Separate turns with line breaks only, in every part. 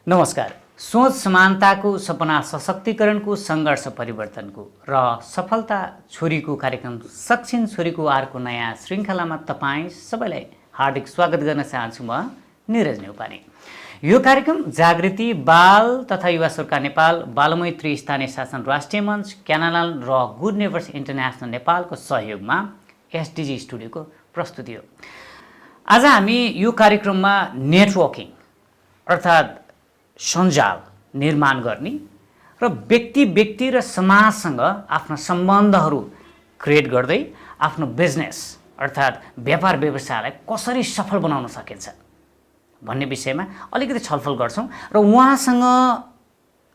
नमस्कार। सोच समानताको सपना सशक्तिकरणको सङ्घर्ष परिवर्तनको र सफलता छोरीको कार्यक्रम सक्षम छोरीको आरको नयाँ श्रृङ्खलामा तपाईँ सबैलाई हार्दिक स्वागत गर्न चाहन्छु। म निरज नेउपाने। यो कार्यक्रम जागृति बाल तथा युवा सरकार नेपाल, बालमैत्री स्थानीय शासन राष्ट्रिय मञ्च, क्यानाल र गुड नेबर्स इन्टरनेसनल नेपालको सहयोगमा एसडिजी स्टुडियोको प्रस्तुति हो। आज हामी यो कार्यक्रममा नेटवर्किङ अर्थात् सञ्जाल निर्माण गर्ने र व्यक्ति र समाजसँग आफ्ना सम्बन्धहरू क्रिएट गर्दै आफ्नो बिजनेस अर्थात् व्यापार व्यवसायलाई कसरी सफल बनाउन सकिन्छ भन्ने विषयमा अलिकति छलफल गर्छौँ र उहाँसँग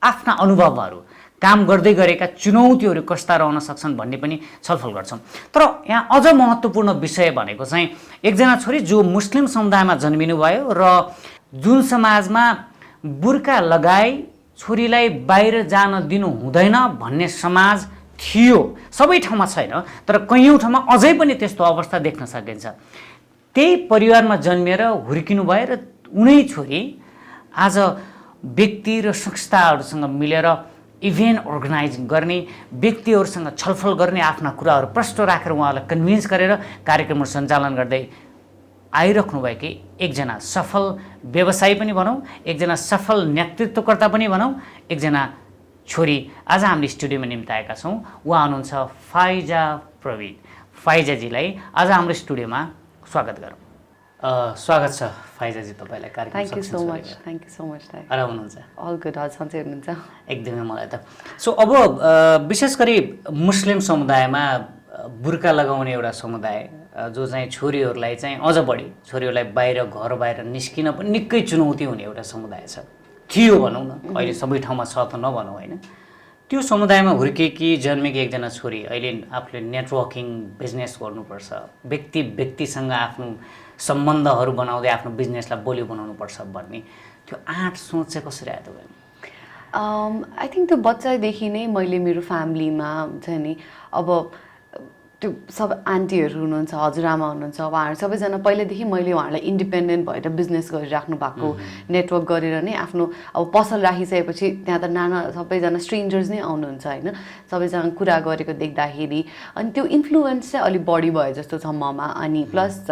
आफ्ना अनुभवहरू, काम गर्दै गरेका चुनौतीहरू कस्ता रहन सक्छन् भन्ने पनि छलफल गर्छौँ। तर यहाँ अझ महत्त्वपूर्ण विषय भनेको चाहिँ एकजना छोरी जो मुस्लिम समुदायमा जन्मिनु भयो र जुन समाजमा बुर्का लगाई छोरीलाई बाहिर जान दिनु हुँदैन भन्ने समाज थियो, सबै ठाउँमा छैन तर कैयौँ ठाउँमा अझै पनि त्यस्तो अवस्था देख्न सकिन्छ। त्यही परिवारमा जन्मिएर हुर्किनु भयो र उनै छोरी आज व्यक्ति र संस्थाहरूसँग मिलेर इभेन्ट अर्गनाइजिङ गर्ने, व्यक्तिहरूसँग छलफल गर्ने, आफ्ना कुराहरू प्रष्ट राखेर उहाँलाई कन्भिन्स गरेर कार्यक्रमहरू सञ्चालन गर्दै आइराख्नुभएकी एकजना सफल व्यवसायी पनि भनौँ, एकजना सफल नेतृत्वकर्ता पनि भनौँ, एकजना छोरी आज हामीले स्टुडियोमा निम्ताएका छौँ। उहाँ हुनुहुन्छ फाइजा प्रवीण। फाइजाजीलाई आज हाम्रो स्टुडियोमा स्वागत गरौँ। स्वागत छ फाइजाजी तपाईँलाई कार्यक्रम।
Thank you so much.
आराम हुनुहुन्छ?
All good. हजुर सन्चै हुनुहुन्छ?
एकदमै। मलाई त अब विशेष गरी मुस्लिम समुदायमा बुर्का लगाउने एउटा समुदाय जो चाहिँ छोरीहरूलाई चाहिँ अझ बढी छोरीहरूलाई घर बाहिर निस्किन पनि निकै चुनौती हुने एउटा समुदाय थियो भनौँ न। अहिले सबै ठाउँमा छ त नभनौँ होइन। त्यो समुदायमा हुर्केकी जन्मेकी एकजना छोरी अहिले आफूले नेटवर्किङ बिजनेस गर्नुपर्छ, व्यक्तिसँग आफ्नो सम्बन्धहरू बनाउँदै आफ्नो बिजनेसलाई बलियो बनाउनुपर्छ भन्ने त्यो आँट सोच चाहिँ कसरी आयो तपाईँले?
आई थिङ्क त्यो बच्चादेखि नै मैले मेरो फ्यामिलीमा हुन्छ नि, अब त्यो सब आन्टीहरू हुनुहुन्छ, हजुरआमा हुनुहुन्छ, उहाँहरू सबैजना पहिल्यैदेखि मैले उहाँहरूलाई इन्डिपेन्डेन्ट भएर बिजनेस गरिराख्नु भएको, नेटवर्क गरेर नै आफ्नो अब पसल राखिसकेपछि त्यहाँ त नाना सबैजना स्ट्रेन्जर्स नै आउनुहुन्छ होइन। सबैजना कुरा गरेको देख्दाखेरि अनि त्यो इन्फ्लुएन्स चाहिँ अलिक बढी भयो जस्तो छ ममा। अनि प्लस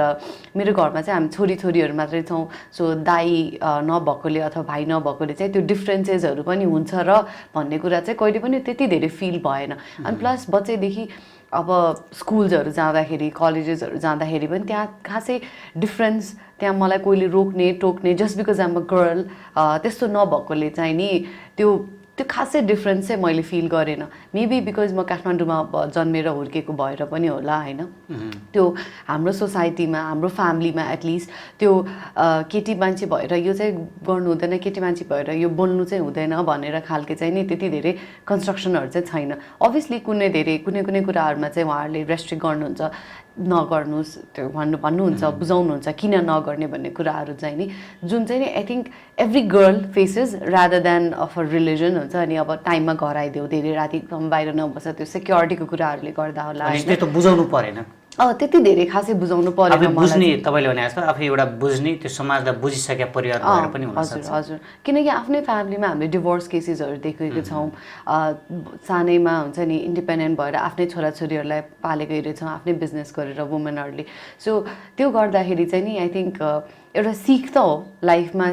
मेरो घरमा चाहिँ हामी छोरीहरू मात्रै छौँ, सो दाई नभएकोले अथवा भाइ नभएकोले चाहिँ त्यो डिफ्रेन्सेसहरू पनि हुन्छ र भन्ने कुरा चाहिँ कहिले पनि त्यति धेरै फिल भएन। अनि प्लस बच्चैदेखि अब स्कुल्सहरू जाँदाखेरि, कलेजेसहरू जाँदाखेरि पनि त्यहाँ खासै डिफ्रेन्स त्यहाँ मलाई कोहीले रोक्ने टोक्ने just because I'm a girl त्यस्तो नभएकोले चाहिँ नि त्यो खासै डिफ्रेन्स चाहिँ मैले फिल गरेन। मेबी बिकज म काठमाडौँमा जन्मेर हुर्केको भएर पनि होला होइन। त्यो हाम्रो सोसाइटीमा, हाम्रो फ्यामिलीमा एटलिस्ट त्यो केटी मान्छे भएर यो चाहिँ गर्नु हुँदैन, केटी मान्छे भएर यो बोल्नु चाहिँ हुँदैन भनेर खालके चाहिँ नि त्यति धेरै कन्स्ट्रक्सनहरू चाहिँ छैन। अभियसली कुनै कुराहरूमा चाहिँ उहाँहरूले रेस्ट्रिक्ट गर्नुहुन्छ, नगर्नुहोस् त्यो भन्नुहुन्छ, बुझाउनुहुन्छ किन नगर्ने भन्ने कुराहरू चाहिँ नि जुन चाहिँ नि I think every girl faces rather than of a religion हुन्छ। अनि अब टाइममा घर आइदेऊ, धेरै रातिसम्म बाहिर नबस्छ, त्यो सेक्युरिटीको कुराहरूले गर्दा होला।
त्यो बुझाउनु परेन,
त्यति धेरै खासै बुझाउनु परेन।
बुझ्ने तपाईँले भने जस्तो आफै एउटा बुझ्ने, त्यो समाजलाई बुझिसकेका परिवार भएर पनि हुन सक्छ।
हजुर। किनकि आफ्नै फ्यामिलीमा हामीले डिभोर्स केसेसहरू देखेको छौँ। सानैमा हुन्छ नि इन्डिपेन्डेन्ट भएर आफ्नै छोराछोरीहरूलाई पालेको हेरेछौँ, आफ्नै बिजनेस गरेर वुमेनहरूले। सो त्यो गर्दाखेरि चाहिँ नि आई थिङ्क एउटा सिख त हो लाइफमा,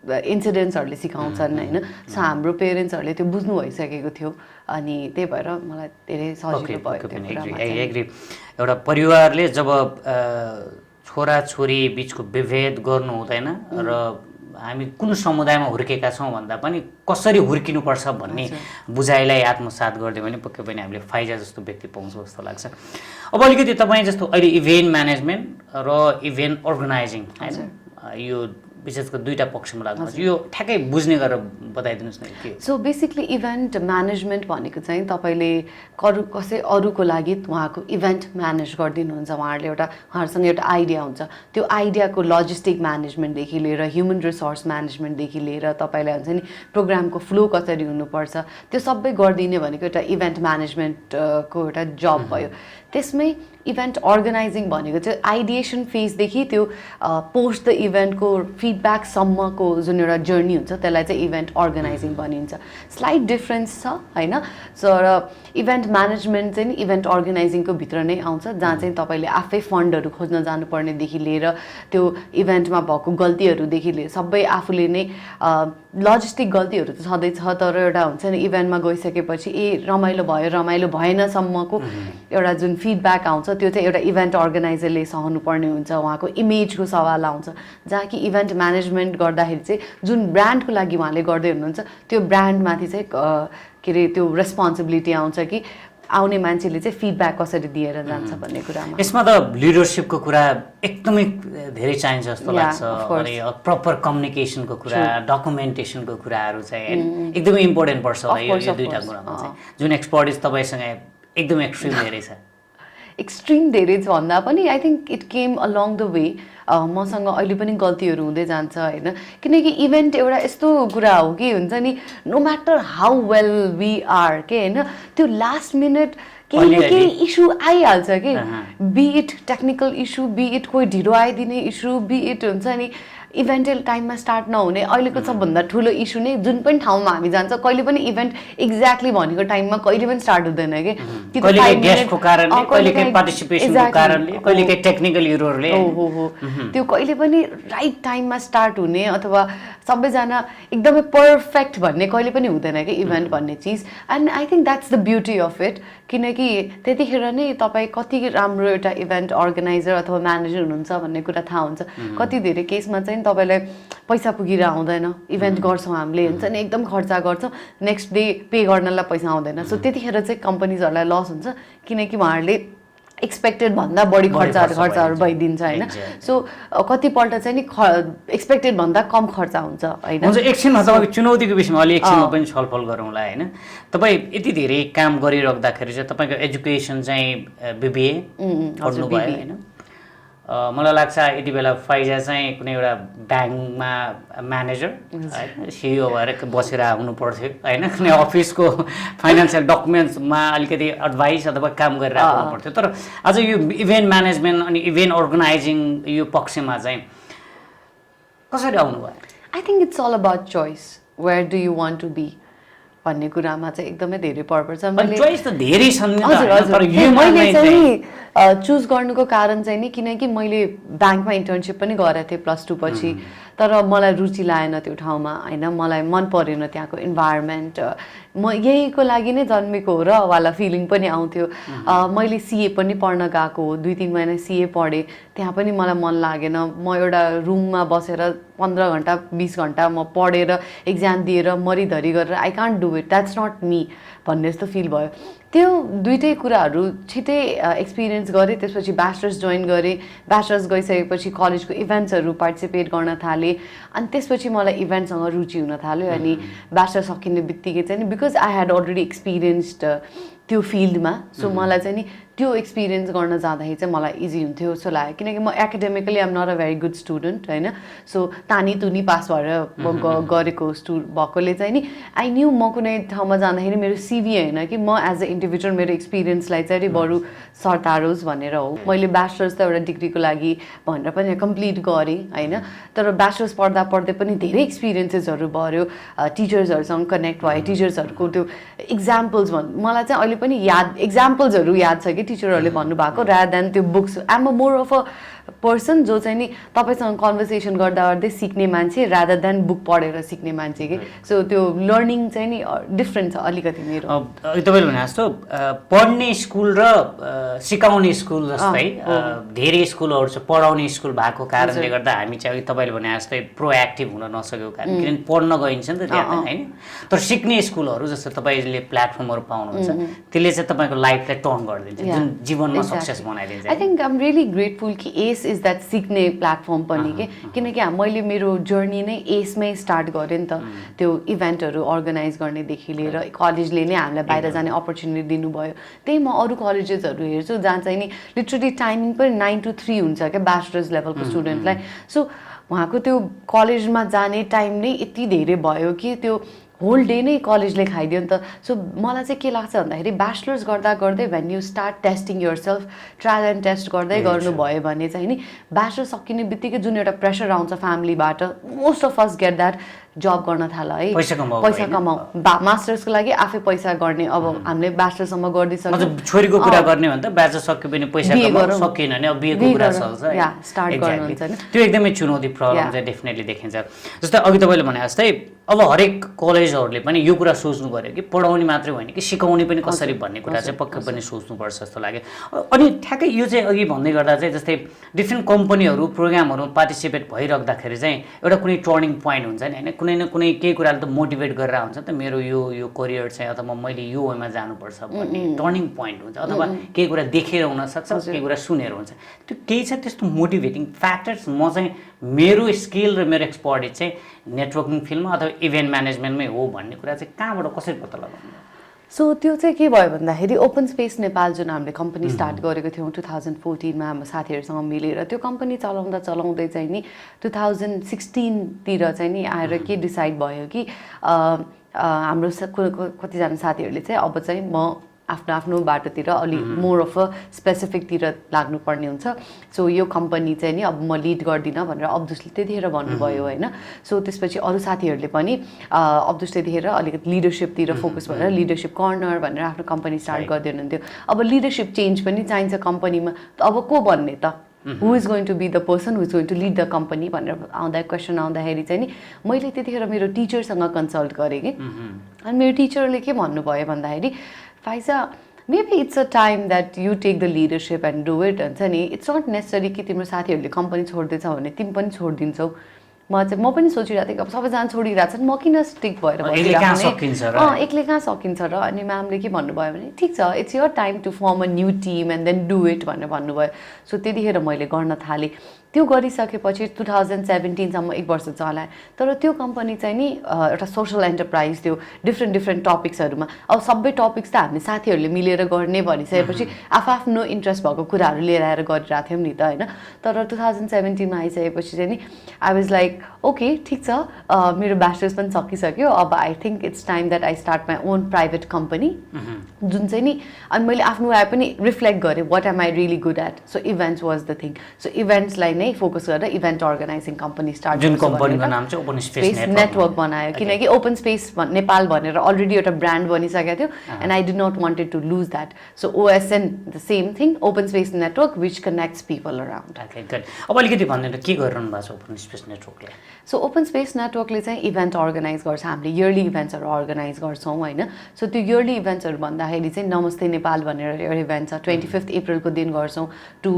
इन्सिडेन्ट्सहरूले सिकाउँछन् होइन। सो हाम्रो पेरेन्ट्सहरूले त्यो बुझ्नु भइसकेको थियो अनि त्यही भएर मलाई धेरै सजिलो भयो।
एउटा परिवारले जब छोराछोरी बिचको विभेद गर्नु हुँदैन र हामी कुन समुदायमा हुर्केका छौँ भन्दा पनि कसरी हुर्किनुपर्छ भन्ने बुझाइलाई आत्मसात गरिदियो भने पक्कै पनि हामीले फाइजा जस्तो व्यक्ति पाउँछौँ जस्तो लाग्छ। अब अलिकति तपाईँ जस्तो अहिले इभेन्ट म्यानेजमेन्ट र इभेन्ट अर्गनाइजिङ होइन, यो विशेष गरी दुईवटा पक्षमा लाग्नु, यो ठ्याक्कै बुझ्ने गरेर बताइदिनुहोस् न के?
सो बेसिकली इभेन्ट म्यानेजमेन्ट भनेको चाहिँ तपाईँले कसै अरूको लागि उहाँको इभेन्ट म्यानेज गरिदिनुहुन्छ। उहाँहरूसँग एउटा आइडिया हुन्छ, त्यो आइडियाको लजिस्टिक म्यानेजमेन्टदेखि लिएर ह्युमन रिसोर्स म्यानेजमेन्टदेखि लिएर तपाईँलाई हुन्छ नि प्रोग्रामको फ्लो कसरी हुनुपर्छ त्यो सबै गरिदिने भनेको एउटा इभेन्ट म्यानेजमेन्टको एउटा जब भयो। त्यसमै इभेन्ट अर्गनाइजिङ भनेको चाहिँ आइडिएसन फेजदेखि त्यो पोस्ट द इभेन्टको फिडब्याकसम्मको जुन एउटा जर्नी हुन्छ त्यसलाई चाहिँ इभेन्ट अर्गनाइजिङ भनिन्छ स्लाइट डिफ्रेन्स छ होइन तर इभेन्ट म्यानेजमेन्ट चाहिँ इभेन्ट अर्गनाइजिङको भित्र नै आउँछ जहाँ चाहिँ तपाईँले आफै फन्डहरू खोज्न जानुपर्नेदेखि लिएर त्यो इभेन्टमा भएको गल्तीहरूदेखि लिएर सबै आफूले नै लजिस्टिक गल्तीहरू त छँदैछ तर एउटा हुन्छ नि इभेन्टमा गइसकेपछि रमाइलो भयो रमाइलो भएनसम्मको एउटा जुन फिडब्याक आउँछ त्यो चाहिँ एउटा इभेन्ट अर्गनाइजरले सहनुपर्ने हुन्छ उहाँको इमेजको सवाल आउँछ जहाँ कि इभेन्ट म्यानेजमेन्ट गर्दाखेरि चाहिँ जुन ब्रान्डको लागि उहाँले गर्दै हुनुहुन्छ त्यो ब्रान्डमाथि चाहिँ के अरे त्यो रेस्पोन्सिबिलिटी आउँछ कि आउने मान्छेले चाहिँ फिडब्याक कसरी दिएर जान्छ भन्ने कुरामा
यसमा त लिडरसिपको कुरा एकदमै धेरै चाहिन्छ जस्तो लाग्छ अनि प्रपर कम्युनिकेसनको कुरा डकुमेन्टेसनको कुराहरू चाहिँ एकदमै इम्पोर्टेन्ट पर्छ होला यो दुईटा कुरामा चाहिँ जुन एक्सपर्टिज तपाईँसँग एकदमै एक्सट्रिम धेरै छ
एक्सट्रिम धेरै छ भन्दा पनि I think it came along the way मसँग अहिले पनि गल्तीहरू हुँदै जान्छ होइन किनकि इभेन्ट एउटा यस्तो कुरा हो कि हुन्छ नि no matter how well we are के होइन त्यो लास्ट मिनट केही न केही इस्यु आइहाल्छ कि be it technical issue be it कोही ढिलो आइदिने इस्यु बी इट हुन्छ नि इभेन्ट टाइममा स्टार्ट नहुने अहिलेको सबभन्दा ठुलो इस्यु नै जुन पनि ठाउँमा हामी जान्छ कहिले पनि इभेन्ट एक्ज्याक्टली भनेको टाइममा कहिले पनि स्टार्ट हुँदैन कि
गेस्टको कारणले कहिलेकाहीँ पार्टिसिपेसनको कारणले कहिलेकाहीँ टेक्निकल इरोरले
हो त्यो कहिले पनि राइट टाइममा स्टार्ट हुने अथवा सबैजना एकदमै पर्फेक्ट भन्ने कहिले पनि हुँदैन कि इभेन्ट भन्ने चिज and I think that's the beauty of it किनकि त्यतिखेर नै तपाईँ कति राम्रो एउटा इभेन्ट अर्गनाइजर अथवा म्यानेजर हुनुहुन्छ भन्ने कुरा थाहा हुन्छ कति धेरै केसमा चाहिँ तपाईँलाई पैसा पुगेर आउँदैन इभेन्ट गर्छौँ हामीले हुन्छ नि एकदम खर्चा गर्छौँ नेक्स्ट डे पे गर्नलाई पैसा आउँदैन सो त्यतिखेर चाहिँ कम्पनीजहरूलाई लस हुन्छ किनकि उहाँहरूले एक्सपेक्टेड भन्दा बढी खर्चहरू भइदिन्छ होइन सो कतिपल्ट चाहिँ नि एक्सपेक्टेड भन्दा कम खर्च हुन्छ होइन
एकछिनमा तपाईँको चुनौतीको विषयमा अलि एकछिनमा पनि छलफल गरौँला होइन तपाईँ यति धेरै काम गरिराख्दाखेरि चाहिँ तपाईँको एजुकेसन चाहिँ बिबिए पढ्नुभयो होइन मलाई लाग्छ यति बेला फाइजा चाहिँ कुनै एउटा ब्याङ्कमा म्यानेजर होइन सिइओ भएर बसेर हुनु पर्थ्यो होइन कुनै अफिसको फाइनेन्सियल डकुमेन्ट्समा अलिकति एडभाइस अथवा काम गरेर आउनु पर्थ्यो तर आज यो इभेन्ट म्यानेजमेन्ट अनि इभेन्ट अर्गनाइजिङ यो पक्षमा चाहिँ कसरी आउनुभयो
I think it's all about choice where do you want to be भन्ने कुरामा चाहिँ एकदमै धेरै पर्छ
चोइस त धेरै छन्
मैले चाहिँ चुज गर्नुको कारण चाहिँ नि किनकि मैले ब्याङ्कमा इन्टर्नसिप पनि गरेको थिएँ +2 पछि तर मलाई रुचि लागेन त्यो ठाउँमा होइन मलाई मन परेन त्यहाँको इन्भाइरोमेन्ट म यहीको लागि नै जन्मेको हो र वाला फिलिङ पनि आउँथ्यो मैले सिए पनि पढ्न गएको हो 2-3 महिना सिए पढेँ त्यहाँ पनि मलाई मन लागेन म एउटा रुममा बसेर 15 घन्टा 20 घन्टा म पढेर एक्जाम दिएर मरिधरी गरेर I can't do it that's not me भन्ने जस्तो फिल भयो त्यो दुइटै कुराहरू छिटै एक्सपिरियन्स गरेँ त्यसपछि ब्याचलर्स जोइन गरेँ ब्याचलर्स गइसकेपछि कलेजको इभेन्ट्सहरू पार्टिसिपेट गर्न थालेँ अनि त्यसपछि मलाई इभेन्टसँग रुचि हुन थाल्यो अनि ब्याचलर सकिने बित्तिकै चाहिँ नि because I had already experienced त्यो फिल्डमा सो मलाई चाहिँ नि त्यो एक्सपिरियन्स गर्न जाँदाखेरि चाहिँ मलाई इजी हुन्थ्यो जस्तो लाग्यो किनकि म academically I'm not a very good student होइन सो तानी तुनी पास भएर गरेको भएकोले चाहिँ नि आई न्यू म कुनै ठाउँमा जाँदाखेरि मेरो सिभी होइन कि म एज अ इन्डिभिजुअल मेरो एक्सपिरियन्सलाई चाहिँ बरु सर्टारोस् भनेर हो मैले ब्याचलर्स त एउटा डिग्रीको लागि भनेर पनि कम्प्लिट गरेँ होइन तर ब्याचलर्स पढ्दा पढ्दै पनि धेरै एक्सपिरियन्सेसहरू भयो टिचर्सहरूसँग कनेक्ट भएँ टिचर्सहरूको त्यो इक्जाम्पल्स मलाई चाहिँ अहिले पनि याद इक्जाम्पल्सहरू याद छ कि टिचरहरूले भन्नुभएको रादर देन त्यो books I'm a more of a person जो चाहिँ नि तपाईँसँग कन्भर्सेसन गर्दा गर्दै सिक्ने मान्छे रादर देन बुक पढेर सिक्ने मान्छे कि सो त्यो लर्निङ चाहिँ नि डिफ्रेन्ट छ अलिकति मेरो
तपाईँले भने जस्तो पढ्ने स्कुल र सिकाउने स्कुल जस्तै धेरै स्कुलहरू छ पढाउने स्कुल भएको कारणले गर्दा हामी चाहिँ तपाईँले भने जस्तै प्रोएक्टिभ हुन नसकेको कारण किनभने पढ्न गइन्छ नि त त्यहाँ होइन तर सिक्ने स्कुलहरू जस्तो तपाईँले प्लेटफर्महरू पाउनुहुन्छ त्यसले चाहिँ तपाईँको लाइफलाई टर्न गरिदिन्छ जुन जीवनमा सक्सेस बनाइदिन्छ
I think I am really grateful कि एस इज द्याट सिक्ने प्लेटफर्म पनि के किनकि मैले मेरो जर्नी नै एसमै स्टार्ट गरेँ नि त त्यो इभेन्टहरू अर्गनाइज गर्नेदेखि लिएर कलेजले नै हामीलाई बाहिर जाने अपर्च्युनिटी दिनुभयो त्यही म अरू कलेजेसहरू हेर्छु जहाँ चाहिँ नि लिटरली टाइमिङ पनि 9 to 3 हुन्छ क्या ब्याचलर्स लेभलको स्टुडेन्टलाई सो उहाँको त्यो कलेजमा जाने टाइम नै यति धेरै भयो कि त्यो होल डे नै कलेजले खाइदियो नि त। सो मलाई चाहिँ के लाग्छ भन्दाखेरि ब्याचलर्स गर्दा गर्दै when you start testing yourself, trial and test गर्दै गर्नुभयो भने चाहिँ नि ब्याचलर सकिने बित्तिकै जुन एउटा प्रेसर आउँछ फ्यामिलीबाट, most of us get that, जब गर्न थाल है, पैसा कमाऊ, मास्टर्सको लागि आफै पैसा गर्ने। अब हामीले ब्याचलरसम्म गरिदिइसक्यो,
मतलब छोरीको कुरा गर्ने भने त ब्याचलर सक्यो भने पैसा कमाउन सकिएन भने अब बिहेको कुरा चल्छ
स्टार्ट गर्नुहुन्छ हैन।
त्यो एकदमै चुनौती प्रब्लम चाहिँ डेफिनेटली देखिन्छ। जस्तै अघि तपाईँले भने जस्तै अब हरेक कलेजहरूले पनि यो कुरा सोच्नु पर्यो कि पढाउने मात्रै होइन कि सिकाउने पनि कसरी भन्ने कुरा चाहिँ पक्कै पनि सोच्नुपर्छ जस्तो लाग्यो। अनि ठ्याक्कै यो चाहिँ अघि भन्दै गर्दा चाहिँ जस्तै डिफ्रेन्ट कम्पनीहरू प्रोग्रामहरू पार्टिसिपेट भइराख्दाखेरि चाहिँ एउटा कुनै टर्निङ पोइन्ट हुन्छ नि होइन, कुनै न कुनै केही कुराले त मोटिभेट गरेर हुन्छ नि त, मेरो यो करियर चाहिँ अथवा मैले यो वेमा जानुपर्छ भन्ने टर्निङ पोइन्ट हुन्छ, अथवा केही कुरा देखेर हुनसक्छ, केही कुरा सुनेर हुन्छ। त्यो केही छ त्यस्तो मोटिभेटिङ फ्याक्टर्स? म चाहिँ मेरो स्किल र मेरो एक्सपर्टिज चाहिँ नेटवर्किङ फिल्डमा अथवा इभेन्ट म्यानेजमेन्टमै हो भन्ने कुरा चाहिँ कहाँबाट कसरी पत्ता लगाउनु?
सो त्यो चाहिँ के भयो भन्दाखेरि ओपन स्पेस नेपाल जुन हामीले कम्पनी स्टार्ट गरेको थियौँ 2014 मा हाम्रो साथीहरूसँग मिलेर, त्यो कम्पनी चलाउँदा चलाउँदै चाहिँ नि 2016 चाहिँ नि आएर के डिसाइड भयो कि हाम्रो कतिजना साथीहरूले चाहिँ अब चाहिँ म आफ्नो आफ्नो बाटोतिर अलि मोर अफ अ स्पेसिफिकतिर लाग्नुपर्ने हुन्छ। सो यो कम्पनी चाहिँ नि अब म लिड गर्दिनँ भनेर अब्दुसले त्यतिखेर भन्नुभयो होइन। सो त्यसपछि अरू साथीहरूले पनि अब्दुसले त्यतिखेर अलिकति लिडरसिपतिर फोकस भएर लिडरसिप कर्नर भनेर आफ्नो कम्पनी स्टार्ट गरिदिनु हुन्थ्यो। अब लिडरसिप चेन्ज पनि चाहिन्छ कम्पनीमा, अब को भन्ने त, who is going to be the person who is going to lead the company भनेर क्वेसन आउँदाखेरि चाहिँ नि मैले त्यतिखेर मेरो टिचरसँग कन्सल्ट गरेँ कि, अनि मेरो टिचरले के भन्नुभयो भन्दाखेरि Pfizer maybe it's a time that you take the leadership and do it हुन्छ नि, इट्स नट नेसेसरी कि तिम्रो साथीहरूले कम्पनी छोड्दैछ भने तिमी पनि छोडिदिन्छौ। म पनि सोचिरहेको थिएँ अब सबैजना छोडिरहेको छन्, म किन स्टिक भएर
एक्लै
कहाँ सकिन्छ र। अनि म्यामले के भन्नुभयो भने ठिक छ, it's your time to form a new team and then do it भनेर भन्नुभयो। सो त्यतिखेर मैले गर्न थालेँ। त्यो गरिसकेपछि 2017सम्म 1 वर्ष चलाएँ। तर त्यो कम्पनी चाहिँ नि एउटा सोसल एन्टरप्राइज थियो, डिफ्रेन्ट टपिक्सहरूमा। अब सबै टपिक्स त हामीले साथीहरूले मिलेर गर्ने भनिसकेपछि आफ्नो इन्ट्रेस्ट भएको कुराहरू लिएर आएर गरिरहेको थियौँ नि त होइन। तर 2017मा आइसकेपछि चाहिँ नि आई वाज लाइक ओके ठिक छ, मेरो ब्याचलर्स पनि सकिसक्यो, अब I think it's time that I start my own private company जुन चाहिँ नि। अनि मैले आफ्नो आए पनि रिफ्लेक्ट गरेँ what am I really good at. So events was the thing. So इभेन्ट्सलाई नै फोकस गरेर इभेन्ट अर्गनाइजिङ कम्पनी स्टार्ट
जुन कम्पनीको नाम चाहिँ ओपन स्पेस
नेटवर्क बनायो, किनकि ओपन स्पेस नेपाल भनेर अलरेडी एउटा ब्रान्ड बनिसकेको थियो and I did not wanted to lose that. So OSN the same thing, open space network which connects people around.
अब अलिकति भन्नु के गरिरहनु भएको छ ओपन स्पेस नेटवर्कले?
सो ओपन स्पेस नेटवर्कले चाहिँ इभेन्ट अर्गनाइज गर्छ, हामीले इयरली इभेन्ट्सहरू अर्गनाइज गर्छौँ होइन। सो त्यो इयरली इभेन्ट्सहरू भन्दाखेरि चाहिँ नमस्ते नेपाल भनेर एउटा इभेन्ट छ, 25 अप्रिलको दिन गर्छौँ टु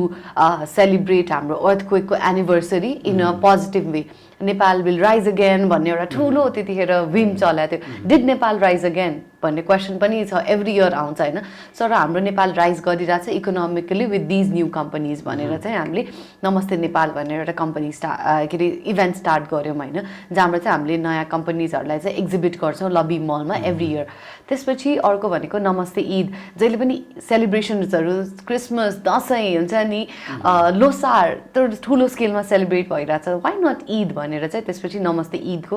सेलिब्रेट हाम्रो अर्थक्वेकको anniversary in a positive way. Nepal will rise again भन्ने एउटा ठुलो त्यतिखेर विम चलाएको थियो। डिड नेपाल राइज अगेन भन्ने क्वेसन पनि छ, एभ्री इयर आउँछ होइन। सर हाम्रो नेपाल राइज गरिरहेको छ economically with these new companies भनेर चाहिँ हामीले नमस्ते नेपाल भनेर एउटा कम्पनी के अरे इभेन्ट स्टार्ट गऱ्यौँ होइन, जहाँबाट चाहिँ हामीले नयाँ कम्पनीजहरूलाई चाहिँ एक्जिबिट गर्छौँ लबी मलमा एभ्री इयर। त्यसपछि अर्को भनेको नमस्ते ईद, जहिले पनि सेलिब्रेसन्सहरू क्रिसमस दसैँ हुन्छ नि, लोसार त्यो ठुलो स्केलमा सेलिब्रेट भइरहेछ, वाइ नट ईद भनेर चाहिँ त्यसपछि नमस्ते ईदको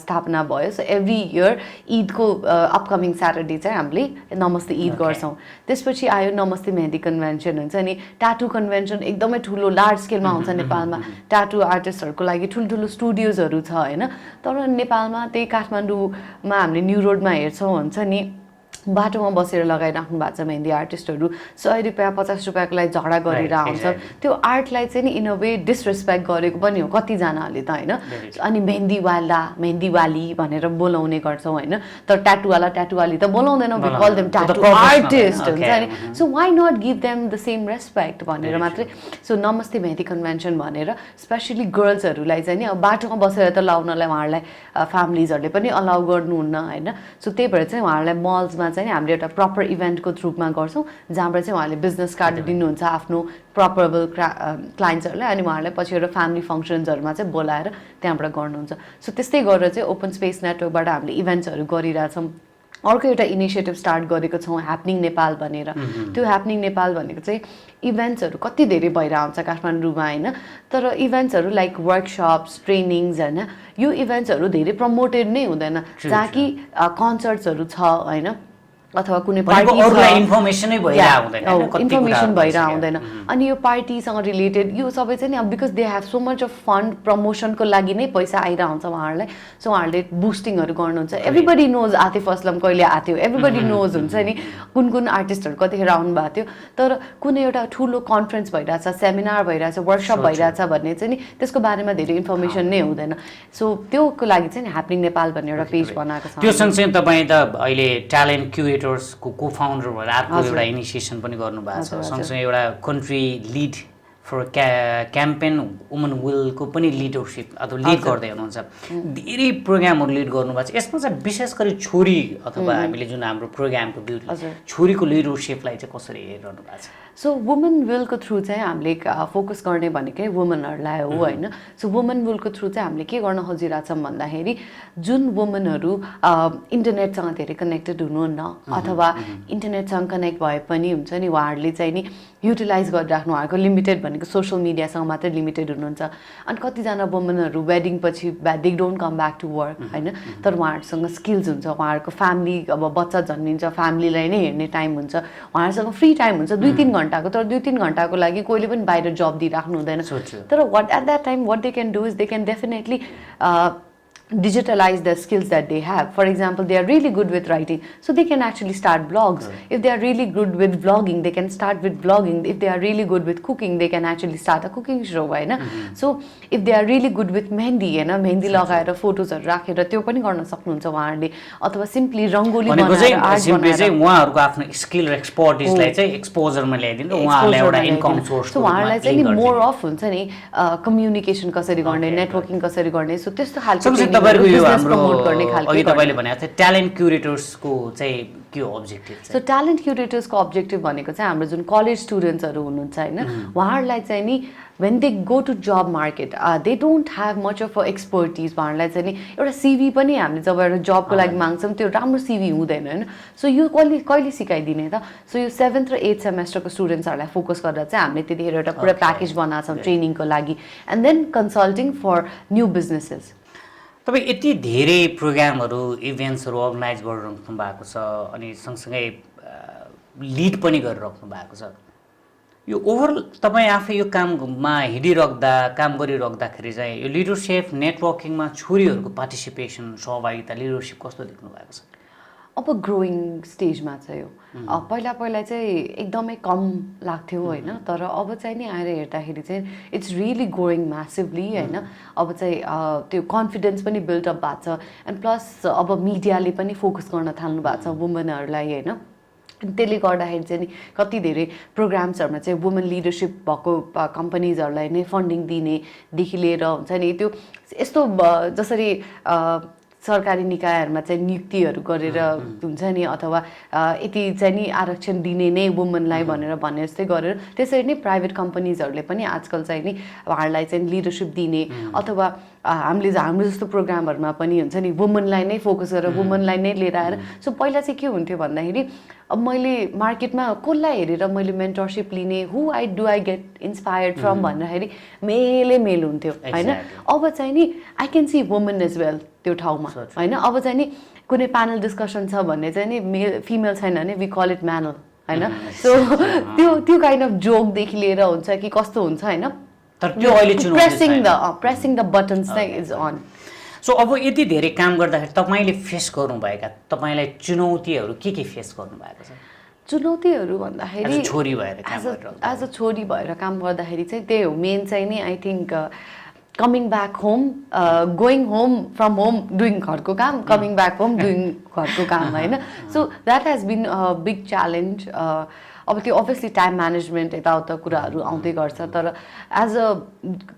स्थापना भयो। सो एभ्री इयर ईदको अपकमिङ स्याटरडे चाहिँ हामीले नमस्ते ईद गर्छौँ। त्यसपछि आयो नमस्ते मेहन्दी कन्भेन्सन हुन्छ नि, ट्याटु कन्भेन्सन एकदमै ठुलो लार्ज स्केलमा हुन्छ नेपालमा। ट्याटु आर्टिस्टहरूको लागि ठुल्ठुलो स्टुडियोजहरू छ होइन। तर नेपालमा त्यही काठमाडौँमा हामीले न्यु रोडमा हेर्छौँ हुन्छ नि, बाटोमा बसेर लगाइराख्नु भएको छ मेहन्दी आर्टिस्टहरू, 100 रुपियाँ 50 रुपियाँको लागि झगडा गरेर आउँछ। त्यो आर्टलाई चाहिँ नि इन अ वे डिसरेस्पेक्ट गरेको पनि हो कतिजनाले त होइन। अनि मेहन्दीवाली भनेर बोलाउने गर्छौँ होइन। तर ट्याटुवाली त बोलाउँदैनौँ, we call them tattoo artist हुन्छ नि। So why not give them the same respect भनेर मात्रै। सो नमस्ते मेहन्दी कन्भेन्सन भनेर स्पेसली गर्ल्सहरूलाई चाहिँ नि अब बाटोमा बसेर त लाउनलाई उहाँहरूलाई फ्यामिलीजहरूले पनि अलाउ गर्नुहुन्न होइन। सो त्यही भएर चाहिँ उहाँहरूलाई मल्समा चाहिँ हामीले एउटा प्रपर इभेन्टको थ्रुमा गर्छौँ, जहाँबाट चाहिँ उहाँले बिजनेस कार्ड दिनुहुन्छ आफ्नो प्रपरेबल क्लाइन्ट्सहरूलाई, अनि उहाँहरूलाई पछि एउटा फ्यामिली फङ्सन्सहरूमा चाहिँ बोलाएर त्यहाँबाट गर्नुहुन्छ। सो त्यस्तै गरेर चाहिँ ओपन स्पेस नेटवर्कबाट हामीले इभेन्ट्सहरू गरिरहेछौँ। अर्को एउटा इनिसिएटिभ स्टार्ट गरेको छौँ ह्यापनिङ नेपाल भनेर। त्यो ह्यापनिङ नेपाल भनेको चाहिँ इभेन्ट्सहरू कति धेरै भइरहेको हुन्छ काठमाडौँमा होइन, तर इभेन्ट्सहरू लाइक वर्कसप्स, ट्रेनिङ्स होइन, यो इभेन्ट्सहरू धेरै प्रमोटेड नै हुँदैन, जहाँ कि कन्सर्ट्सहरू छ होइन, अथवा कुनै पार्टी
इन्फर्मेसन
भइरहेको हुँदैन। अनि यो पार्टीसँग रिलेटेड यो सबै चाहिँ नि अब because they have so much of fund प्रमोसनको लागि नै पैसा आइरहेको हुन्छ उहाँहरूलाई, सो उहाँहरूले बुस्टिङहरू गर्नुहुन्छ। एभ्रिबडी नोज आतिफ असलम कहिले आएको थियो, एभ्रिबडी नोज हुन्छ नि कुन कुन आर्टिस्टहरू कतिखेर आउनु भएको थियो, तर कुनै एउटा ठुलो कन्फरेन्स भइरहेछ, सेमिनार भइरहेछ, वर्कसप भइरहेछ भन्ने चाहिँ नि त्यसको बारेमा धेरै इन्फर्मेसन नै हुँदैन। सो त्योको लागि चाहिँ नि ह्यापनिङ नेपाल भन्ने एउटा पेज बनाएको छ।
त्यो सँगसँगै तपाईँ त अहिले ट्यालेन्ट क्युरेटर्सको को-फाउन्डर भएर अर्को एउटा इनिसिएसन पनि गर्नुभएको छ, सँगसँगै एउटा country lead for campaign women विलको पनि लिडरसिप अथवा लिड गर्दै हुनुहुन्छ। धेरै प्रोग्रामहरू लिड गर्नुभएको छ। यसमा चाहिँ विशेष गरी छोरी अथवा हामीले जुन हाम्रो प्रोग्रामको ब्युटी छोरीको लिडरसिपलाई चाहिँ कसरी हेरिरहनु भएको छ?
सो वुमन विलको थ्रु चाहिँ हामीले फोकस गर्ने भनेकै वुमनहरूलाई हो होइन। सो वुमन विलको थ्रु चाहिँ हामीले के गर्न खोजिरहेछौँ भन्दाखेरि जुन वुमनहरू इन्टरनेटसँग धेरै कनेक्टेड हुनुहुन्न अथवा इन्टरनेटसँग कनेक्ट भए पनि हुन्छ नि उहाँहरूले चाहिँ नि युटिलाइज गरिराख्नु, उहाँहरूको लिमिटेड भनेको सोसियल मिडियासँग मात्रै लिमिटेड हुनुहुन्छ। अनि कतिजना वुमनहरू वेडिङ पछि they don't come back to work होइन, तर उहाँहरूसँग स्किल्स हुन्छ, उहाँहरूको फ्यामिली अब बच्चा जन्मिन्छ, फ्यामिलीलाई नै हेर्ने टाइम हुन्छ, उहाँहरूसँग फ्री टाइम हुन्छ 2-3 घन्टाको, तर 2-3 घन्टाको लागि कोहीले पनि बाहिर जब दिइराख्नु हुँदैन। तर at that time what they can do is they can definitely digitalize the skills that they have. For example, they are really good with writing, so they can actually start blogs. If they are really good with vlogging, they can start with vlogging. If they are really good with cooking, they can actually start a cooking show, होइन? So if they are really good with mehndi होइन, मेहन्दी लगाएर फोटोजहरू राखेर त्यो पनि गर्न सक्नुहुन्छ उहाँहरूले, अथवा सिम्पली रङ्गोली बनाएर आर्ट बनाएर
चाहिँ उहाँहरूको आफ्नो स्किल र एक्सपर्टिजलाई चाहिँ एक्सपोजरमा ल्याइदिनु, उहाँहरूलाई एउटा इन्कम सोर्स,
सो उहाँहरूलाई चाहिँ नि मोर अफ हुन्छ नि कम्युनिकेसन कसरी गर्ने, नेटवर्किङ कसरी गर्ने, सो त्यस्तो खालको
तपाईहरुको यो हाम्रो अघि तपाईले भनेको थियो ट्यालेन्ट क्युरेटर्सको चाहिँ के हो अब्जेक्टिभ चाहिँ?
सो ट्यालेन्ट क्युरेटर्सको अब्जेक्टिभ भनेको चाहिँ हाम्रो जुन कलेज स्टुडेन्ट्सहरू हुनुहुन्छ होइन, उहाँहरूलाई चाहिँ नि when they go to job market they don't have much of a expertise, उहाँहरूलाई चाहिँ नि एउटा सिभी पनि हामीले जब एउटा जबको लागि माग्छौँ त्यो राम्रो सिभी हुँदैन होइन। सो यो कहिले सिकाइदिने त? सो यो 7th र 8th सेमेस्टरको स्टुडेन्ट्सहरूलाई फोकस गरेर चाहिँ हामीले त्यतिखेर एउटा पुरा प्याकेज बनाएको छौँ ट्रेनिङको लागि, and then consulting for new businesses.
तपाईँ यति धेरै प्रोग्रामहरू इभेन्ट्सहरू अर्गनाइज गरिराख्नु भएको छ अनि सँगसँगै लिड पनि गरिराख्नु भएको छ, यो ओभरअल तपाईँ आफै यो काममा हिँडिराख्दा काम गरिराख्दाखेरि चाहिँ यो लिडरसिप नेटवर्किङमा छोरीहरूको पार्टिसिपेसन, सहभागिता, लिडरसिप कस्तो देख्नु भएको छ?
अब ग्रोइङ स्टेजमा छ यो। पहिला चाहिँ एकदमै कम लाग्थ्यो होइन, तर अब चाहिँ नि आएर हेर्दाखेरि चाहिँ इट्स रियली ग्रोइङ म्यासिभली होइन। अब चाहिँ त्यो कन्फिडेन्स पनि बिल्डअप भएको छ, एन्ड प्लस अब मिडियाले पनि फोकस गर्न थाल्नु भएको छ वुमनहरूलाई होइन। त्यसले गर्दाखेरि चाहिँ नि कति धेरै प्रोग्राम्सहरूमा चाहिँ वुमन लिडरसिप भएको कम्पनीजहरूलाई नै फन्डिङ दिनेदेखि लिएर हुन्छ नि त्यो यस्तो जसरी सरकारी निकायहरूमा चाहिँ नियुक्तिहरू गरेर हुन्छ नि, अथवा यति चाहिँ नि आरक्षण दिने नै वुमनलाई भनेर भन्ने जस्तै गरेर त्यसरी नै प्राइभेट कम्पनीजहरूले पनि आजकल चाहिँ नि उहाँहरूलाई चाहिँ लिडरसिप दिने, अथवा हाम्रो जस्तो प्रोग्रामहरूमा पनि हुन्छ नि वुमनलाई नै फोकस गरेर वुमनलाई नै लिएर आएर। सो पहिला चाहिँ के हुन्थ्यो भन्दाखेरि अब मैले मार्केटमा कसलाई हेरेर मैले मेन्टरसिप लिने, who I get inspired from भन्दाखेरि मेल हुन्थ्यो होइन। अब चाहिँ नि I can see woman as well त्यो ठाउँमा होइन। अब चाहिँ नि कुनै प्यानल डिस्कसन छ भन्ने चाहिँ नि मेल फिमेल छैन भने वी कल इट म्यानल होइन। सो त्यो काइन्ड अफ जोकदेखि लिएर हुन्छ कि कस्तो हुन्छ होइन, प्रेसिङ द बटन्स चाहिँ इज अन।
सो अब यति धेरै काम गर्दाखेरि तपाईँले फेस गर्नुभएका तपाईँलाई चुनौतीहरू के फेस गर्नुभएको छ?
चुनौतीहरू भन्दाखेरि
छोरी भएर
एज अ छोरी भएर काम गर्दाखेरि चाहिँ त्यही हो मेन चाहिँ नि। I think coming back home, going home from home doing घरको काम, कमिङ ब्याक होम डुइङ घरको काम होइन। So that has been a big challenge. अब त्यो अभियसली टाइम म्यानेजमेन्ट यताउता कुराहरू आउँदै गर्छ, तर एज अ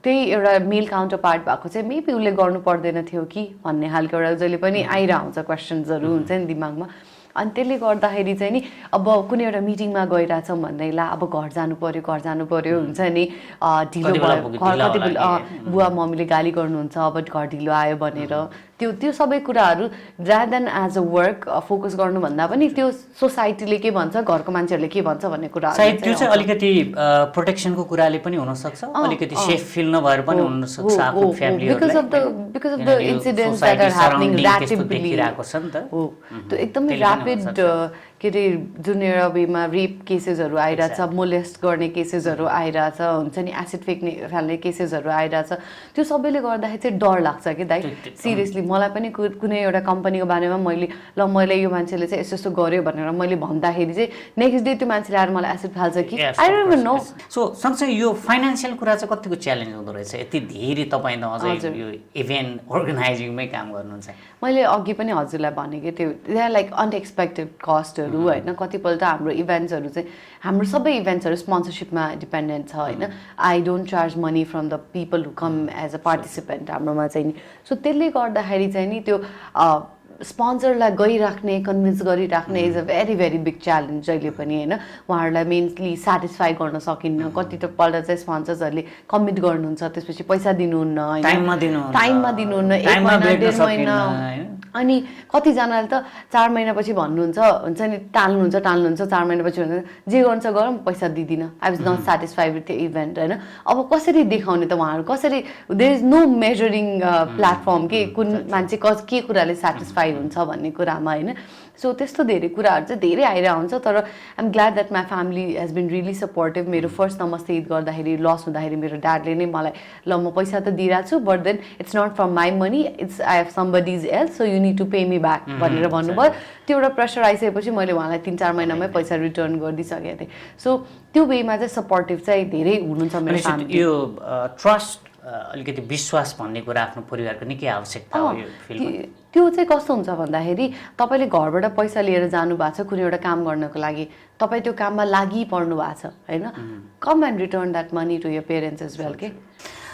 त्यही एउटा मेल काउन्टर पार्ट भएको चाहिँ मेबी उसले गर्नु पर्दैन थियो कि भन्ने खालको एउटा जहिले पनि आइरहन्छ क्वेसन्सहरू हुन्छ नि दिमागमा। अनि त्यसले गर्दाखेरि चाहिँ नि अब कुनै एउटा मिटिङमा गइरहेछौँ भन्दैला अब घर जानु पर्यो हुन्छ नि ढिलो भयो कति बेला बुवा मम्मीले गाली गर्नुहुन्छ अब घर ढिलो आयो भनेर त्यो सबै कुराहरू rather than as a work focus गर्नुभन्दा पनि त्यो सोसाइटीले के भन्छ घरको मान्छेहरूले के भन्छ भन्ने कुरा
त्यो चाहिँ अलिकति प्रोटेक्सनको कुराले पनि हुनसक्छ अलिकति सेफ फिल नभएर पनि हुनसक्छ आफ्नो फ्यामिलीहरुलाई
because of the incidents that are happening rapidly
देखिरहेको छ नि त
हो त्यो एकदमै ऱ्यापिड के अरे जुन एउटा वेमा रेप केसेसहरू आइरहेछ मोलेस्ट गर्ने केसेसहरू आइरहेछ हुन्छ नि एसिड फाल्ने केसेसहरू आइरहेछ त्यो सबैले गर्दाखेरि चाहिँ डर लाग्छ कि दाइ सिरियसली मलाई पनि कुनै एउटा कम्पनीको बारेमा मैले यो मान्छेले चाहिँ यस्तो गर्यो भनेर मैले भन्दाखेरि चाहिँ नेक्स्ट डे त्यो मान्छेले आएर मलाई एसिड फाल्छ कि I don't even no
so सँगसँगै यो फाइनान्सियल कुरा चाहिँ कतिको च्यालेन्ज हुँदो रहेछ यति धेरै तपाईँ त अझै यो इभेन्ट अर्गनाइजिङमै काम गर्नुहुन्छ
मैले अघि पनि हजुरलाई भनेको त्यो दे आर लाइक अनएक्सपेक्टेड कस्टहरू होइन कतिपल्ट हाम्रो इभेन्ट्सहरू चाहिँ हाम्रो सबै इभेन्ट्सहरू स्पोन्सरसिपमा डिपेन्डेन्ट छ होइन I don't charge money from the people who come as a participant हाम्रोमा चाहिँ नि सो त्यसले गर्दाखेरि चाहिँ नि त्यो स्पोन्सरलाई गइराख्ने कन्भिन्स गरिराख्ने is a very very big challenge जहिले पनि होइन उहाँहरूलाई मेन्टली सेटिस्फाई गर्न सकिन्न कति त पल्ट चाहिँ स्पोन्सर्सहरूले कमिट गर्नुहुन्छ त्यसपछि पैसा दिनुहुन्न होइन टाइममा दिनुहुन्न 1 महिना 1.5 महिना अनि कतिजनाले त 4 महिनापछि भन्नुहुन्छ हुन्छ नि टाल्नुहुन्छ 4 महिनापछि भन्नुहुन्छ जे गर्छ गरौँ पैसा दिदिनँ I was not satisfied with the event होइन अब कसरी देखाउने त उहाँहरू कसरी there is no measuring platform के कुन मान्छे के कुराले सेटिस्फाई हुन्छ भन्ने कुरामा होइन सो त्यस्तो धेरै कुराहरू चाहिँ धेरै आइरहेको हुन्छ तर I'm glad that my family has been really supportive मेरो फर्स्ट नमस्ते ईद गर्दाखेरि लस हुँदाखेरि मेरो ड्याडले नै मलाई ल म पैसा त दिइरहेको छु but then it's not from my money it's I have somebody's else so you need to pay me back भनेर भन्नुभयो त्यो एउटा प्रेसर आइसकेपछि मैले उहाँलाई 3-4 महिनामै पैसा रिटर्न गरिदिइसकेको थिएँ सो त्यो वेमा चाहिँ सपोर्टिभ चाहिँ धेरै हुनुहुन्छ मेरो फ्यामिली
यो ट्रस्ट अलिकति विश्वास भन्ने कुरा आफ्नो परिवारको निकै आवश्यकता हो यो फिल्डमा
त्यो चाहिँ कस्तो हुन्छ भन्दाखेरि तपाईँले घरबाट पैसा लिएर जानु भएको छ कुनै एउटा काम गर्नको लागि तपाईँ त्यो काममा लागिपर्नु भएको छ होइन come and return that money to your parents as well के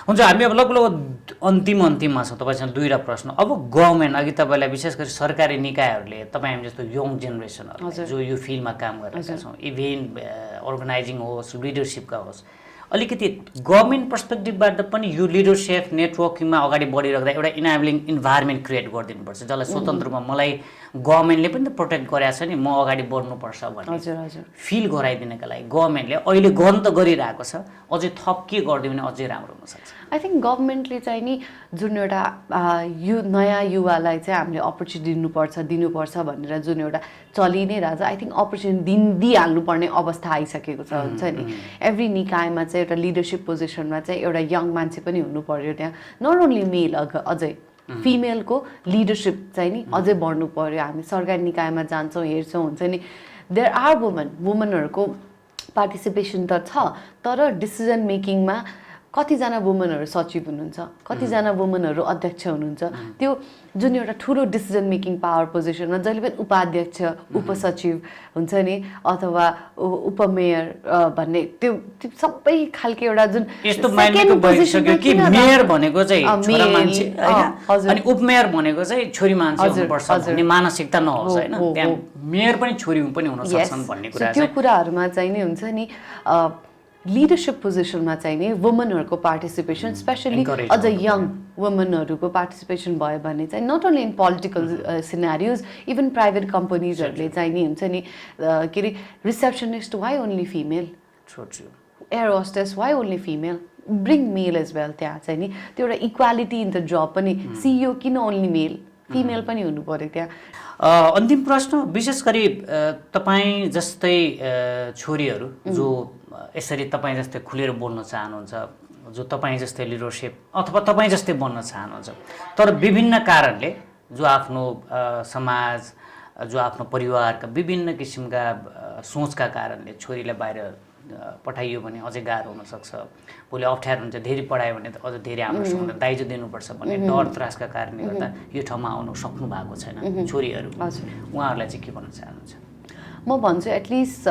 हुन्छ हामी अब लगभग अन्तिममा छौँ तपाईँसँग 2टा प्रश्न अब गभर्मेन्ट अघि तपाईँलाई विशेष गरी सरकारी निकायहरूले तपाईँ हामी जस्तो यङ जेनेरेसनहरू जो यो फिल्डमा काम गरिरहेका छौँ इभेन्ट अर्गनाइजिङ होस् लिडरसिपका होस् अलिकति गभर्मेन्ट पर्सपेक्टिभबाट पनि यो लिडरसिप नेटवर्किङमा अगाडि बढिराख्दा एउटा इनाबलिङ इन्भाइरोमेन्ट क्रिएट गरिदिनुपर्छ जसलाई स्वतन्त्रमा मलाई गभर्मेन्टले पनि त प्रोटेक्ट गरेको छ नि म अगाडि बढ्नुपर्छ भन्ने फिल गराइदिनका लागि गभर्मेन्टले अहिले गर्नु त गरिरहेको छ अझै थप के गरिदियो भने अझै राम्रो हुनसक्छ
आई थिङ्क गभर्मेन्टले चाहिँ नि जुन एउटा नयाँ युवालाई चाहिँ हामीले अपर्च्युनिटी दिनुपर्छ भनेर जुन एउटा चलि नै रहेछ आई थिङ्क अपर्च्युनिटी दिइहाल्नुपर्ने अवस्था आइसकेको छ हुन्छ नि एभ्री निकायमा चाहिँ एउटा लिडरसिप पोजिसनमा चाहिँ एउटा यङ मान्छे पनि हुनु पर्यो त्यहाँ नट ओन्ली मेल अझै फिमेलको लिडरसिप चाहिँ नि अझै बढ्नु पर्यो हामी सरकारी निकायमा जान्छौँ हेर्छौँ हुन्छ नि देयर आर वुमनहरूको पार्टिसिपेसन त छ तर डिसिजन मेकिङमा कतिजना वुमनहरू सचिव हुनुहुन्छ कतिजना वुमनहरू अध्यक्ष हुनुहुन्छ त्यो जुन एउटा ठुलो डिसिजन मेकिङ पावर पोजिसनमा जहिले पनि उपाध्यक्ष उपसचिव हुन्छ नि अथवा उपमेयर भन्ने त्यो सबै खालको एउटा जुन
यस्तो माइन्डमा भइसक्यो कि मेयर भनेको चाहिँ छोरा मान्छे हैन अनि उपमेयर भनेको चाहिँ छोरी मान्छे हुनुपर्छ भन्ने मानसिकता नहोस् हैन त्यहाँ मेयर पनि छोरी पनि हुन सक्छन् भन्ने कुरा
चाहिँ त्यो कुराहरुमा चाहिँ नि हुन्छ नि लिडरसिप पोजिसनमा चाहिँ नि वुमनहरूको पार्टिसिपेसन स्पेसली अझ यङ वुमनहरूको पार्टिसिपेसन भयो भने चाहिँ not only in political scenarios even private कम्पनीजहरूले चाहिँ नि हुन्छ नि के अरे receptionist why only female air hostess why only female bring male as well त्यहाँ चाहिँ नि त्यो एउटा इक्वालिटी इन द जब पनि सिइओ किन ओन्ली मेल फिमेल पनि हुनु पर्यो त्यहाँ
अन्तिम प्रश्न विशेष गरी तपाईँ जस्तै छोरीहरू जो यसरी तपाईँ जस्तै खुलेर बोल्न चाहनुहुन्छ जो तपाईँ जस्तै लिडरसिप अथवा तपाईँ जस्तै बन्न चाहनुहुन्छ तर विभिन्न कारणले जो आफ्नो समाज जो आफ्नो परिवारका विभिन्न किसिमका सोचका कारणले छोरीलाई बाहिर पठाइयो भने अझै गाह्रो हुनसक्छ भोलि अप्ठ्यारो हुन्छ धेरै पढायो भने अझ धेरै आमासँग दाइजो दिनुपर्छ भन्ने डर त्रासका कारणले गर्दा यो ठाउँमा आउन सक्नु भएको छैन छोरीहरू उहाँहरूलाई चाहिँ के भन्न चाहनुहुन्छ
म भन्छु at least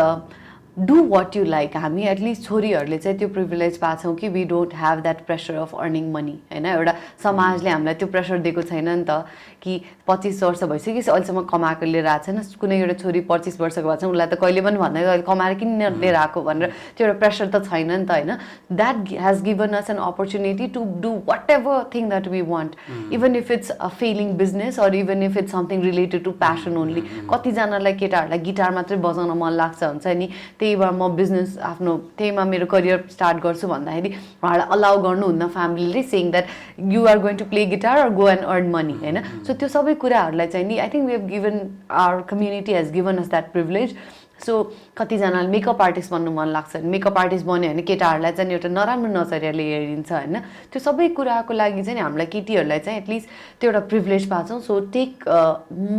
do what you like हामी एटलिस्ट छोरीहरूले चाहिँ त्यो प्रिभिलेज पाएको छौँ कि we don't have that pressure of earning money होइन एउटा समाजले हामीलाई त्यो प्रेसर दिएको छैन नि त कि 25 वर्ष भइसक्यो अहिलेसम्म कमाएको लिएर आएको छैन कुनै एउटा छोरी 25 वर्षको भएको छ उसलाई त कहिले पनि भन्दैन अहिले कमाएर किन लिएर आएको भनेर त्यो एउटा प्रेसर त छैन नि त होइन that has given us an opportunity to do whatever thing that we want even if it's a failing business or even if it's something related to passion only कतिजनालाई केटाहरूलाई गिटार मात्रै बजाउन मन लाग्छ हुन्छ नि त्यही भएर म बिजनेस आफ्नो त्यहीमा मेरो करियर स्टार्ट गर्छु भन्दाखेरि उहाँहरूलाई अलाउ गर्नुहुन्न फ्यामिलीले saying that you are going to play guitar or go and earn money होइन सो त्यो सबै कुराहरूलाई चाहिँ नि I think we have given our community has given us that privilege so कतिजनालाई मेकअप आर्टिस्ट बन्नु मन लाग्छ मेकअप आर्टिस्ट बन्यो भने केटाहरूलाई चाहिँ एउटा नराम्रो नजरियाले हेरिन्छ होइन त्यो सबै कुराको लागि चाहिँ हामीलाई केटीहरूलाई चाहिँ एटलिस्ट त्यो एउटा प्रिभिलेज पाउँछौँ so take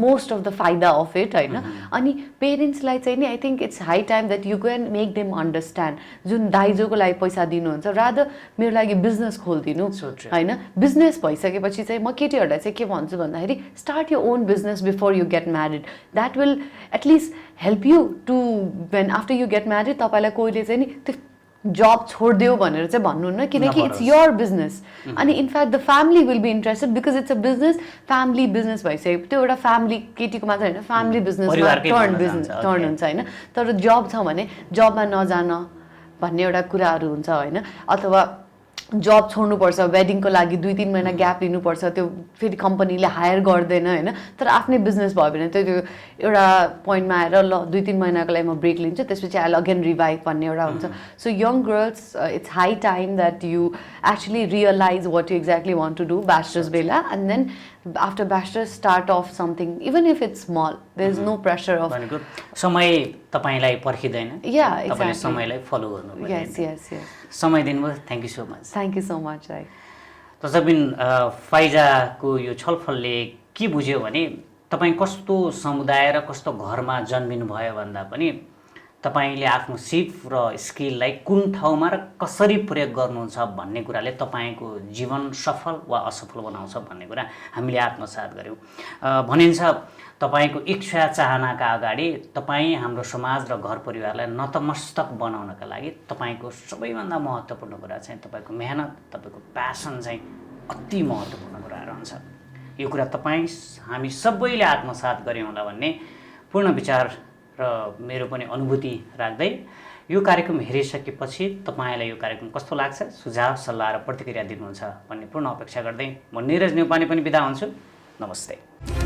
most of the फाइदा अफ इट होइन अनि पेरेन्ट्सलाई चाहिँ नि I think it's high time that you can make them understand जुन दाइजोको लागि पैसा दिनुहुन्छ रादर मेरो लागि बिजनेस खोलिदिनु होइन बिजनेस भइसकेपछि चाहिँ म केटीहरूलाई चाहिँ के भन्छु भन्दाखेरि start your own business before you get married that will at least help you to when after you get married तपाईँलाई कोहीले चाहिँ नि त्यो जब छोडिदियो भनेर चाहिँ भन्नुहुन्न किनकि इट्स योर बिजनेस अनि in fact the family will be interested because it's a business family business भइसक्यो त्यो एउटा फ्यामिली केटीको मात्र होइन फ्यामिली बिजनेसमा टर्न हुन्छ होइन तर जब छ भने जबमा नजान भन्ने एउटा कुराहरू हुन्छ होइन अथवा जब छोड्नुपर्छ वेडिङको लागि 2-3 महिना ग्याप लिनुपर्छ त्यो फेरि कम्पनीले हायर गर्दैन होइन तर आफ्नै बिजनेस भयो भने त्यो एउटा पोइन्टमा आएर ल 2-3 महिनाको लागि म ब्रेक लिन्छु त्यसपछि आएर अगेन रिभाइभ भन्ने एउटा हुन्छ so young girls it's high time that you actually realise what you exactly want to do bachelors बेला and then after bachelors start of something even if it's small there is no pressure of
समय तपाईँलाई पर्खिँदैन
तपाईँले
समयलाई follow गर्नु
यस यस यस
समय दिनुभयो thank you so much
thank you so much right
Tasbin फाइजाको यो छलफलले के बुझ्यो भने तपाईँ कस्तो समुदाय र कस्तो घरमा जन्मिनु भयो भन्दा पनि तपाईँले आफ्नो सिप र स्किललाई कुन ठाउँमा र कसरी प्रयोग गर्नुहुन्छ भन्ने कुराले तपाईँको जीवन सफल वा असफल बनाउँछ भन्ने कुरा हामीले आत्मसात गऱ्यौँ भनिन्छ तपाईँको इच्छा चाहनाका अगाडि तपाईँ हाम्रो समाज र घर परिवारलाई नतमस्तक बनाउनका लागि तपाईँको सबैभन्दा महत्त्वपूर्ण कुरा चाहिँ तपाईँको मेहनत तपाईँको प्यासन चाहिँ अति महत्त्वपूर्ण कुरा रहन्छ यो कुरा तपाईँ हामी सबैले आत्मसात गऱ्यौँ होला भन्ने पूर्ण विचार र मेरो पनि अनुभूति राख्दै यो कार्यक्रम हेरिसकेपछि तपाईँलाई यो कार्यक्रम कस्तो लाग्छ सुझाव सल्लाह र प्रतिक्रिया दिनुहुन्छ भन्ने पूर्ण अपेक्षा गर्दै म निरज न्यौपाने पनि बिदा हुन्छु नमस्ते।